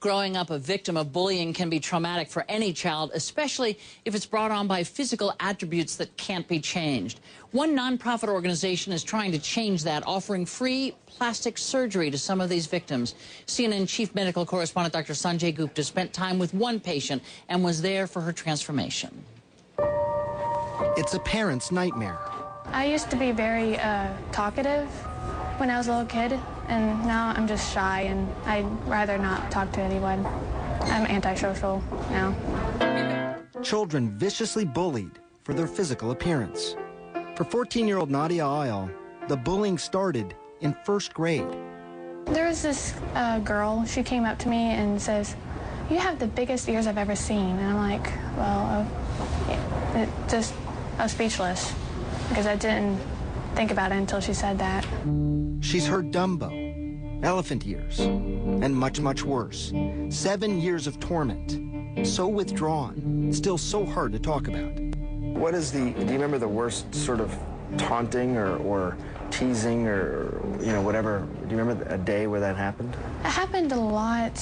Growing up a victim of bullying can be traumatic for any child, especially if it's brought on by physical attributes that can't be changed. One nonprofit organization is trying to change that, offering free plastic surgery to some of these victims. CNN chief medical correspondent Dr. Sanjay Gupta spent time with one patient and was there for her transformation. It's a parent's nightmare. I used to be very talkative when I was a little kid, and now I'm just shy and I'd rather not talk to anyone. I'm antisocial now. Children viciously bullied for their physical appearance. For 14-year-old Nadia Isle, the bullying started in first grade. There was this girl, she came up to me and says, "You have the biggest ears I've ever seen." And I'm like, well, I was speechless because I didn't think about it until she said that. She's heard Dumbo, elephant ears, and much, much worse. 7 years of torment, so withdrawn, still so hard to talk about. What is do you remember the worst sort of taunting or teasing or, whatever? Do you remember a day where that happened? It happened a lot.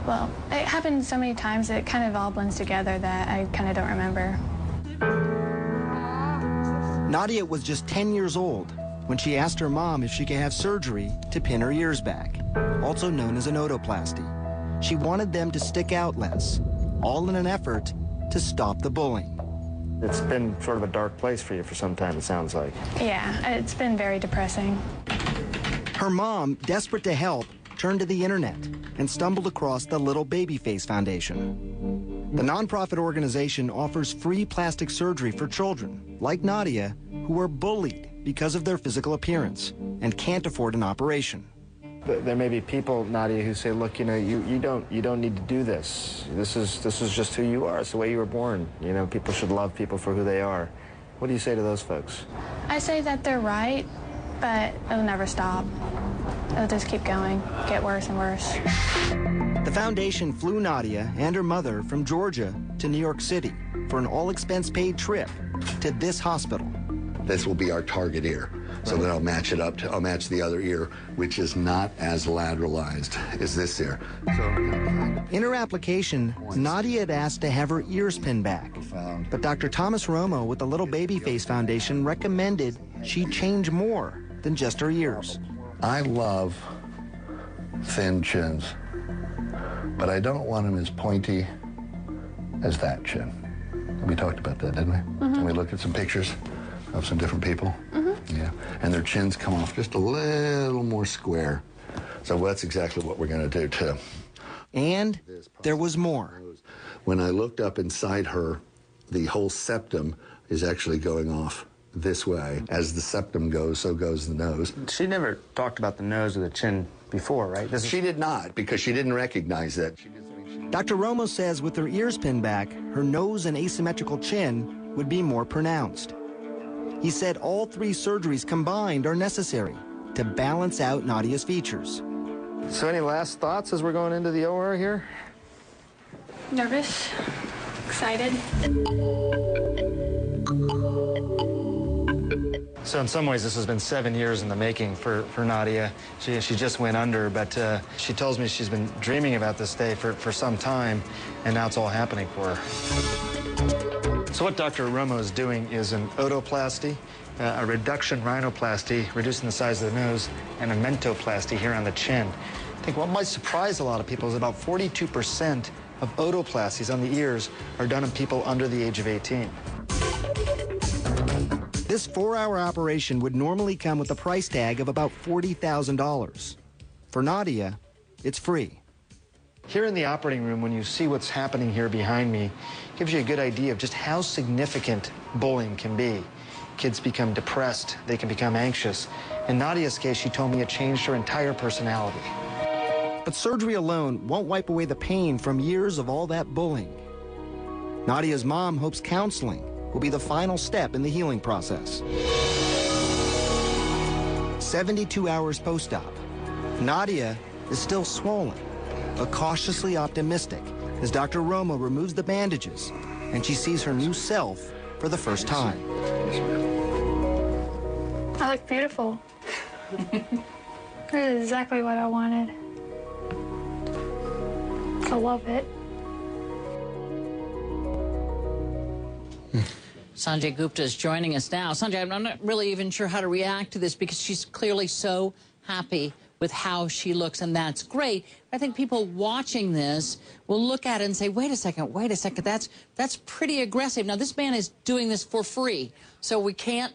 Well, it happened so many times that it kind of all blends together that I kind of don't remember. Nadia was just 10 years old when she asked her mom if she could have surgery to pin her ears back, also known as an otoplasty. She wanted them to stick out less, all in an effort to stop the bullying. It's been sort of a dark place for you for some time, it sounds like. Yeah, it's been very depressing. Her mom, desperate to help, turned to the internet and stumbled across the Little Babyface Foundation. The nonprofit organization offers free plastic surgery for children, like Nadia, who are bullied because of their physical appearance and can't afford an operation. There may be people, Nadia, who say, look, you don't need to do this. This is just who you are. It's the way you were born. People should love people for who they are. What do you say to those folks? I say that they're right, but it'll never stop. It'll just keep going, get worse and worse. The foundation flew Nadia and her mother from Georgia to New York City for an all-expense-paid trip to this hospital. This will be our target ear. So then I'll match it up I'll match the other ear, which is not as lateralized as this ear. In her application, Nadia had asked to have her ears pinned back. But Dr. Thomas Romo with the Little Babyface Foundation recommended she change more than just her ears. I love thin chins, but I don't want them as pointy as that chin. We talked about that, didn't we? Mm-hmm. And we looked at some pictures of some different people. Mm-hmm. Yeah, and their chins come off just a little more square. So that's exactly what we're going to do too. And there was more. When I looked up inside her, the whole septum is actually going off this way. As the septum goes, so goes the nose. She never talked about the nose or the chin before, right? She did not, because she didn't recognize that. Dr. Romo says with her ears pinned back, her nose and asymmetrical chin would be more pronounced. He said all three surgeries combined are necessary to balance out Nadia's features. So any last thoughts as we're going into the OR here? Nervous, excited. So in some ways, this has been 7 years in the making for Nadia. She just went under, but she tells me she's been dreaming about this day for some time, and now it's all happening for her. So what Dr. Romo is doing is an otoplasty, a reduction rhinoplasty, reducing the size of the nose, and a mentoplasty here on the chin. I think what might surprise a lot of people is about 42% of otoplasties on the ears are done in people under the age of 18. This 4-hour operation would normally come with a price tag of about $40,000. For Nadia, it's free. Here in the operating room, when you see what's happening here behind me, it gives you a good idea of just how significant bullying can be. Kids become depressed, they can become anxious. In Nadia's case, she told me it changed her entire personality. But surgery alone won't wipe away the pain from years of all that bullying. Nadia's mom hopes counseling will be the final step in the healing process. 72 hours post-op. Nadia is still swollen, but cautiously optimistic as Dr. Romo removes the bandages and she sees her new self for the first time. I look beautiful. This is exactly what I wanted. I love it. Sanjay Gupta is joining us now. Sanjay, I'm not really even sure how to react to this because she's clearly so happy with how she looks, and that's great. I think people watching this will look at it and say, wait a second, that's pretty aggressive. Now, this man is doing this for free, so we can't,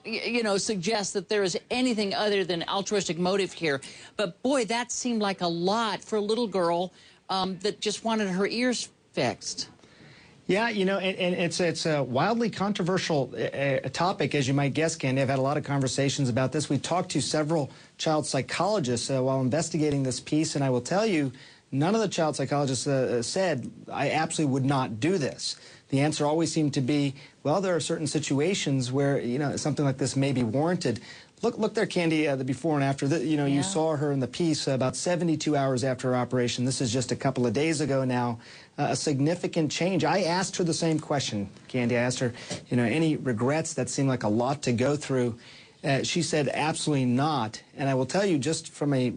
suggest that there is anything other than altruistic motive here. But, boy, that seemed like a lot for a little girl that just wanted her ears fixed. Yeah, and it's a wildly controversial topic, as you might guess, Candy. I've had a lot of conversations about this. We talked to several child psychologists while investigating this piece, and I will tell you, none of the child psychologists said, I absolutely would not do this. The answer always seemed to be, well, there are certain situations where, something like this may be warranted. Look there, Candy, the before and after. Yeah. You saw her in the piece about 72 hours after her operation. This is just a couple of days ago now. A significant change. I asked her the same question, Candy. I asked her, any regrets? That seemed like a lot to go through. She said absolutely not. And I will tell you, just from a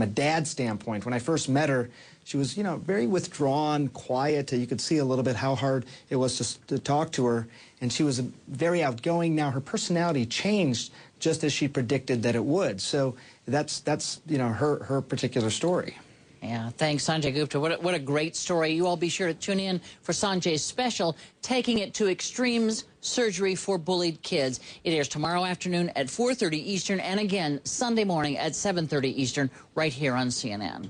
dad standpoint, when I first met her, she was, very withdrawn, quiet. You could see a little bit how hard it was to talk to her. And she was very outgoing. Now her personality changed just as she predicted that it would. So that's her particular story. Yeah, thanks, Sanjay Gupta. What a great story. You all be sure to tune in for Sanjay's special, Taking It to Extremes, Surgery for Bullied Kids. It airs tomorrow afternoon at 4:30 Eastern and again Sunday morning at 7:30 Eastern right here on CNN.